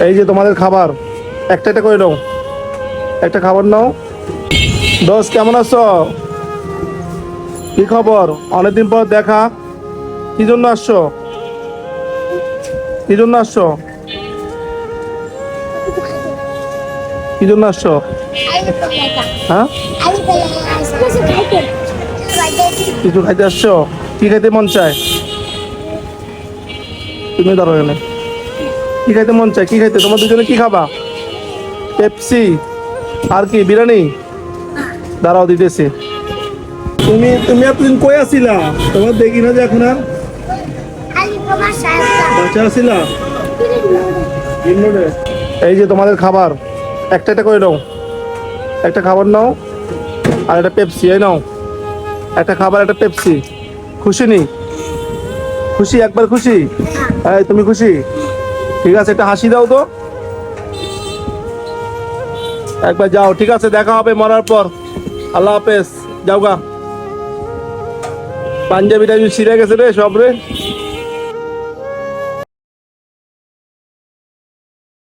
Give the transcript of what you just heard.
এই যে তোমাদের খাবার, একটা একটা করে নাও, একটা খাবার নাও। দোস্ত কেমন আছো? কি খবর? অনেকদিন পর দেখা। কি জন্য আসছো? কি জন্য আসছো? কি জন্য আসছো? হ্যাঁ, কিছু খাইতে আসছো? কি খাইতে মন চায়? তুমি ধরো এখানে। কি খাইতে মন চায়? কি খাইতে তোমার দুজনে কি খাবা? পেপসি আর কি বিরিয়ানি? দাঁড়াও দিতেছি। তুমি তুমি এতদিন কই আছিলা? তোমার দেখি না যে এখন আর। বাচ্চা আছিলা? এই যে তোমাদের খাবার, একটা একটা করে নাও, একটা খাবার নাও আর একটা পেপসি। এই নাও, একটা খাবার একটা পেপসি। খুশি নি? খুশি? একবার খুশি? এই তুমি খুশি? ঠিক আছে, একটা হাসি দাও তো একবার। যাও, ঠিক আছে, দেখা হবে মরার পর। আল্লাহ হাফেজ, যাও গা। পাঞ্জাবিটা ছিঁড়ে গেছে রে সব রে।